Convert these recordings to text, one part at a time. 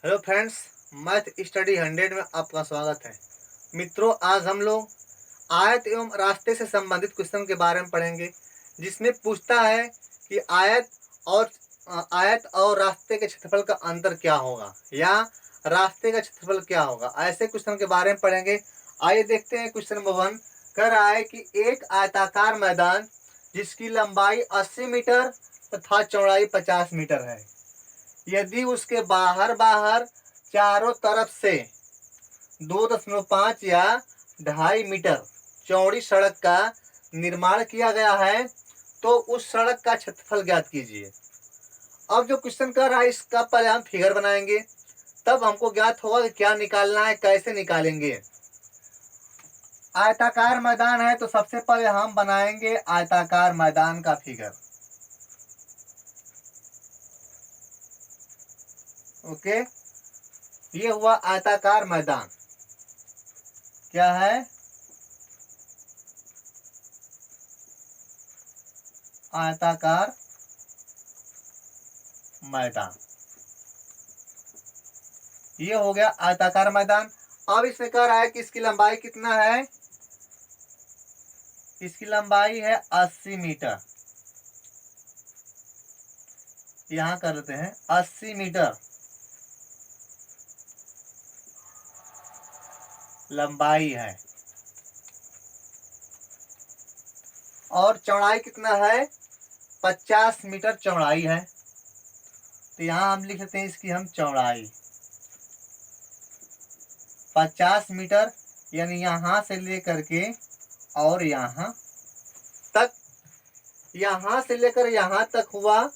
Hello friends, math study 100 में आपका स्वागत है। मित्रों, आज हम लोग आयत एवं रास्ते से संबंधित क्वेश्चन के बारे में पढ़ेंगे, जिसमें पूछता है कि आयत और रास्ते के क्षेत्रफल का अंतर क्या होगा या रास्ते का क्षेत्रफल क्या होगा। ऐसे क्वेश्चन के बारे में पढ़ेंगे। आइए देखते हैं। क्वेश्चन नंबर 1 कह रहा है कि एक आयताकार मैदान जिसकी लंबाई 80 मीटर तथा चौड़ाई 50 मीटर है, यदि उसके बाहर बाहर चारों तरफ से 2.5 या 2.5 मीटर चौड़ी सड़क का निर्माण किया गया है, तो उस सड़क का क्षेत्रफल ज्ञात कीजिए। अब जो क्वेश्चन कर रहा है, इसका पहले हम फिगर बनाएंगे, तब हमको ज्ञात होगा कि क्या निकालना है, कैसे निकालेंगे। आयताकार मैदान है तो सबसे पहले हम बनाएंगे आयताकार मैदान का फिगर। ओके, ये हुआ आयताकार मैदान। क्या है? आयताकार मैदान। ये हो गया आयताकार मैदान। अब इसमें कह रहा है कि इसकी लंबाई कितना है। इसकी लंबाई है 80 मीटर। यहां कर लेते हैं 80 मीटर लंबाई है, और चौड़ाई कितना है? 50 मीटर चौड़ाई है। तो यहां हम लिख सकते हैं इसकी हम चौड़ाई 50 मीटर, यानी यहां से लेकर के और यहां तक, यहां से लेकर यहां तक हुआ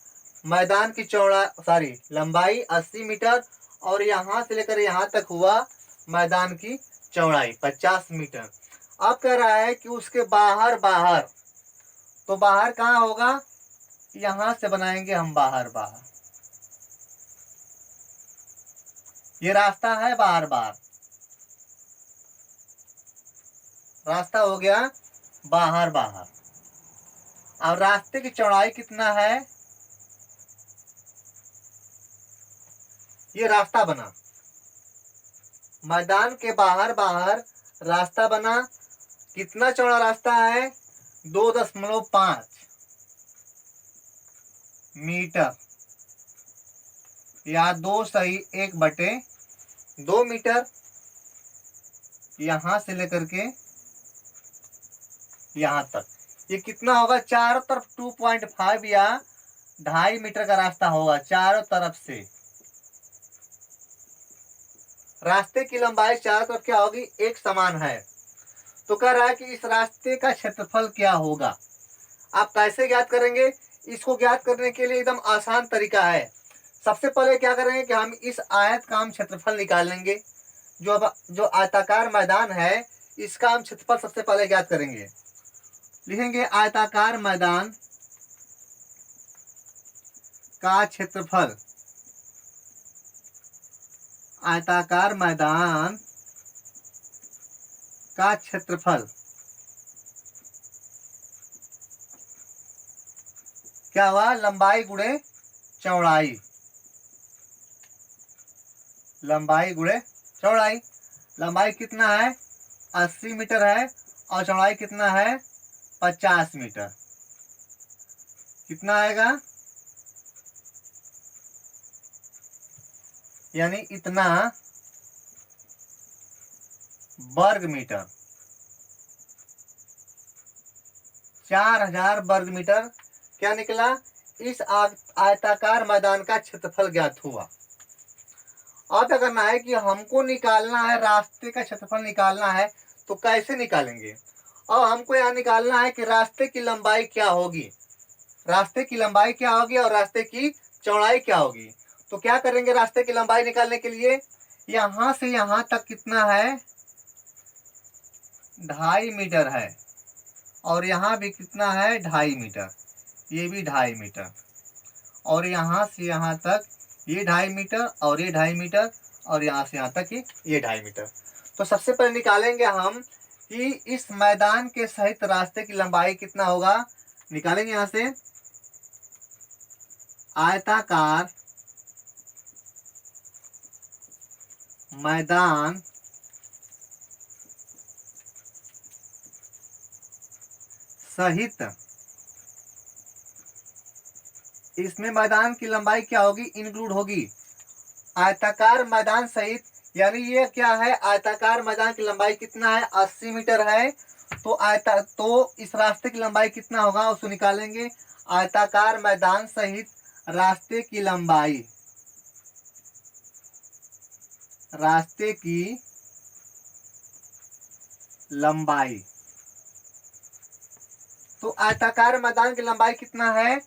मैदान की लंबाई 80 मीटर, और यहां से लेकर यहां तक हुआ मैदान की चौड़ाई 50 मीटर। अब कह रहा है कि उसके बाहर बाहर, तो बाहर कहाँ होगा? यहां से बनाएंगे हम बाहर बाहर। ये रास्ता है, बाहर बाहर रास्ता हो गया बाहर बाहर। अब रास्ते की चौड़ाई कितना है? ये रास्ता बना, मैदान के बाहर बाहर रास्ता बना। कितना चौड़ा रास्ता है? 2.5 मीटर, या 2 मीटर। यहां से लेकर के यहां तक ये कितना होगा? चारों तरफ 2.5 या 2.5 मीटर का रास्ता होगा चारों तरफ से। रास्ते की लंबाई चारों तरफ क्या होगी? एक समान है। तो कह रहा है कि इस रास्ते का क्षेत्रफल क्या होगा। आप कैसे ज्ञात करेंगे? इसको ज्ञात करने के लिए एकदम आसान तरीका है। सबसे पहले क्या करेंगे कि हम इस आयत का हम क्षेत्रफल निकाल लेंगे। जो आयताकार मैदान है, इसका हम क्षेत्रफल सबसे पहले ज्ञात करेंगे। लिखेंगे आयताकार मैदान का क्षेत्रफल। आयताकार मैदान का क्षेत्रफल क्या हुआ? लंबाई गुणे चौड़ाई। लंबाई गुणे चौड़ाई। लंबाई कितना है? 80 मीटर है, और चौड़ाई कितना है? 50 मीटर। कितना आएगा? यानी इतना वर्ग मीटर, 4000 वर्ग मीटर क्या निकला? इस आयताकार मैदान का क्षेत्रफल ज्ञात हुआ। अब क्या करना है कि हमको निकालना है रास्ते का क्षेत्रफल निकालना है। तो कैसे निकालेंगे? अब हमको यहाँ निकालना है कि रास्ते की लंबाई क्या होगी। रास्ते की लंबाई क्या होगी और रास्ते की चौड़ाई क्या होगी। तो क्या करेंगे? रास्ते की लंबाई निकालने के लिए यहां से यहां तक कितना है? 2.5 मीटर है, और यहाँ भी कितना है? 2.5 मीटर। ये भी 2.5 मीटर, और यहाँ से यहाँ तक ये 2.5 मीटर, और ये 2.5 मीटर, और यहाँ से यहाँ तक ये 2.5 मीटर। तो सबसे पहले निकालेंगे हम कि इस मैदान के सहित रास्ते की लंबाई कितना होगा। निकालेंगे यहाँ से आयताकार मैदान सहित, इसमें मैदान की लंबाई क्या होगी, इंक्लूड होगी। आयताकार मैदान सहित, यानी ये क्या है, आयताकार मैदान की लंबाई कितना है, 80 मीटर है। तो इस रास्ते की लंबाई कितना होगा उसको निकालेंगे। आयताकार मैदान सहित रास्ते की लंबाई, रास्ते की लंबाई, तो आयताकार मैदान की लंबाई कितना है,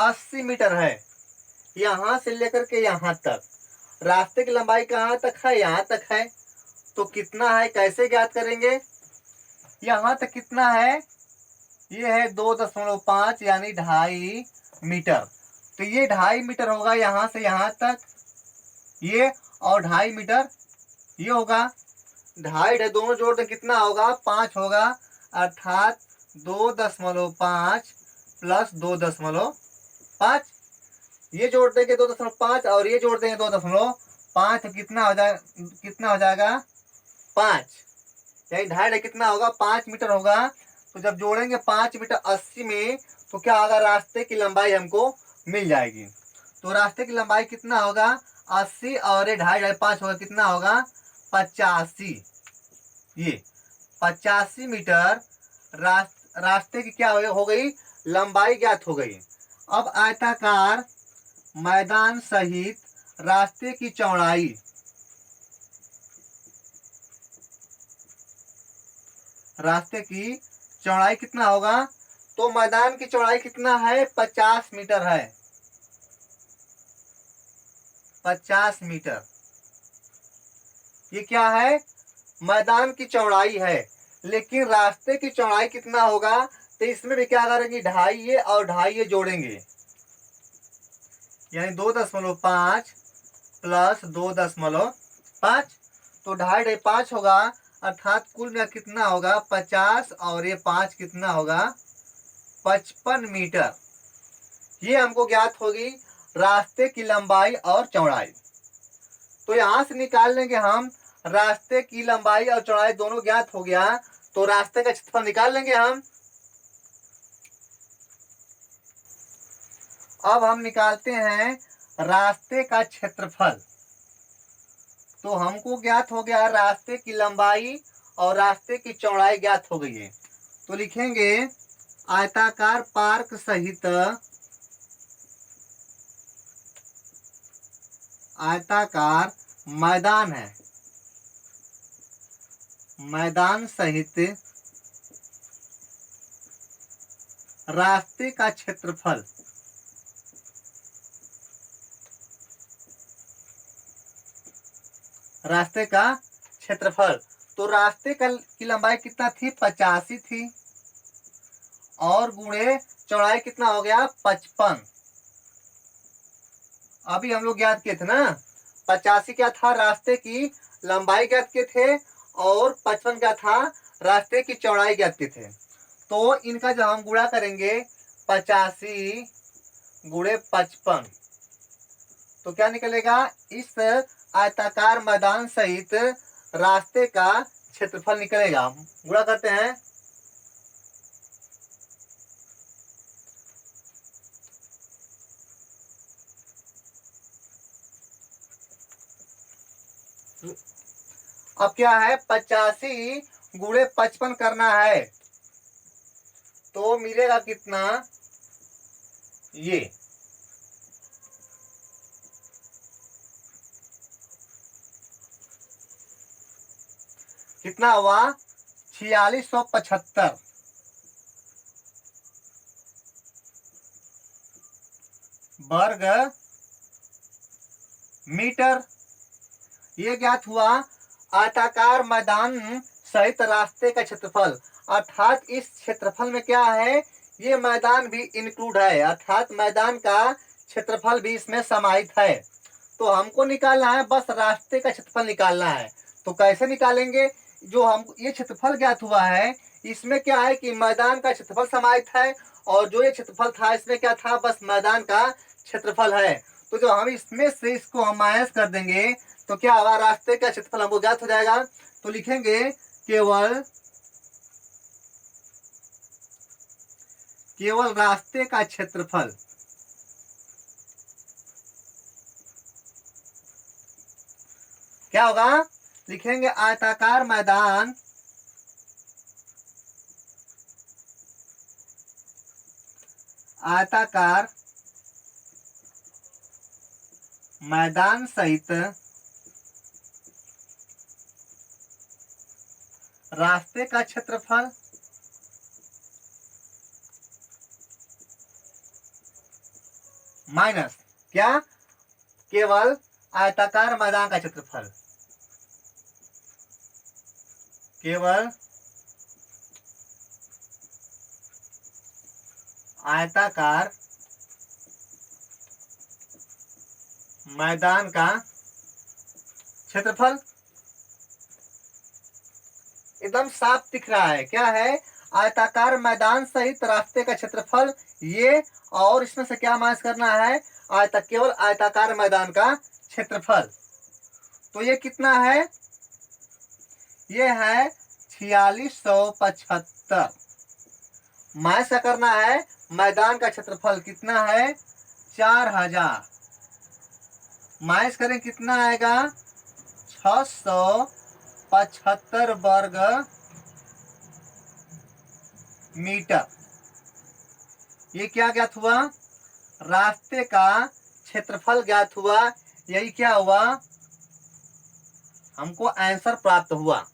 80 मीटर है। यहां से लेकर के यहां तक रास्ते की लंबाई कहां तक है, यहां तक है। तो कितना है, कैसे ज्ञात करेंगे, यहां तक कितना है, ये है 2.5 यानी 2.5 मीटर। तो ये 2.5 मीटर होगा यहां से यहां तक, ये और 2.5 मीटर ये होगा। 2.5 दोनों जोड़ दें कितना होगा, 5 होगा। अर्थात 2.5 प्लस 2.5, ये जोड़ देंगे 2.5 और ये जोड़ देंगे 2.5, तो कितना हो जाएगा 5, यानी 2.5 कितना होगा, 5 मीटर होगा। तो जब जोड़ेंगे 5 मीटर 80 में, तो क्या होगा, रास्ते की लंबाई हमको मिल जाएगी। तो रास्ते की लंबाई कितना होगा, 80 और ये 2.5 5 होगा, कितना होगा 85। ये 85 मीटर रास्ते की क्या हो गई, लंबाई ज्ञात हो गई। अब आयताकार मैदान सहित रास्ते की चौड़ाई, रास्ते की चौड़ाई कितना होगा, तो मैदान की चौड़ाई कितना है, 50 मीटर है, 50 मीटर। ये क्या है, मैदान की चौड़ाई है। लेकिन रास्ते की चौड़ाई कितना होगा, तो इसमें भी क्या करेंगे, 2.5 ये और 2.5 ये जोड़ेंगे, यानी 2.5 प्लस 2.5, तो 2.5 5 होगा। अर्थात कुल में कितना होगा, 50 और ये 5 कितना होगा, 55 मीटर। ये हमको ज्ञात होगी रास्ते की लंबाई और चौड़ाई। तो यहां से निकाल लेंगे हम, रास्ते की लंबाई और चौड़ाई दोनों ज्ञात हो गया, तो रास्ते का क्षेत्रफल निकाल लेंगे हम। अब हम निकालते हैं रास्ते का क्षेत्रफल। तो हमको ज्ञात हो गया रास्ते की लंबाई और रास्ते की चौड़ाई ज्ञात हो गई है। तो लिखेंगे आयताकार पार्क सहित, आयताकार मैदान है, मैदान सहित रास्ते का क्षेत्रफल, रास्ते का क्षेत्रफल। तो रास्ते की लंबाई कितना थी, 85 थी, और गुणे चौड़ाई कितना हो गया, 55। अभी हम लोग ज्ञात किए थे ना, 85 क्या था, रास्ते की लंबाई ज्ञात किए थे, और 55 क्या था, रास्ते की चौड़ाई ज्ञात किए थे। तो इनका जब हम गुणा करेंगे 85 गुणे 55, तो क्या निकलेगा, इस आयताकार मैदान सहित रास्ते का क्षेत्रफल निकलेगा। गुणा करते हैं, अब क्या है, 85 गुणे 55 करना है, तो मिलेगा कितना, ये कितना हुआ, 4675 वर्ग मीटर। ये ज्ञात हुआ आयताकार मैदान सहित रास्ते का क्षेत्रफल। अर्थात इस क्षेत्रफल में क्या है, ये मैदान भी इंक्लूड है, अर्थात मैदान का क्षेत्रफल भी इसमें समाहित है। तो हमको निकालना है, बस रास्ते का क्षेत्रफल निकालना है। तो कैसे निकालेंगे, जो हम ये क्षेत्रफल ज्ञात हुआ है, इसमें क्या है कि मैदान का क्षेत्रफल समाहित है, और जो ये क्षेत्रफल था इसमें क्या था, बस मैदान का क्षेत्रफल है। तो जो हम इसमें से इसको हम माइनस कर देंगे तो क्या होगा, रास्ते का क्षेत्रफल हमको ज्ञात हो जाएगा। तो लिखेंगे केवल रास्ते का क्षेत्रफल, क्या होगा, लिखेंगे आयताकार मैदान सहित रास्ते का क्षेत्रफल माइनस क्या, केवल आयताकार मैदान का क्षेत्रफल, केवल आयताकार मैदान का क्षेत्रफल। एकदम साफ दिख रहा है, क्या है, आयताकार मैदान सहित रास्ते का क्षेत्रफल ये, और इसमें से क्या माइनस करना है, केवल आयताकार मैदान का क्षेत्रफल। तो ये कितना है, ये है 4675। माइनस क्या करना है, मैदान का क्षेत्रफल कितना है, 4000। माइनस करें कितना आएगा, 675 वर्ग मीटर। ये क्या ज्ञात हुआ, रास्ते का क्षेत्रफल ज्ञात हुआ। यही क्या हुआ, हमको आंसर प्राप्त हुआ।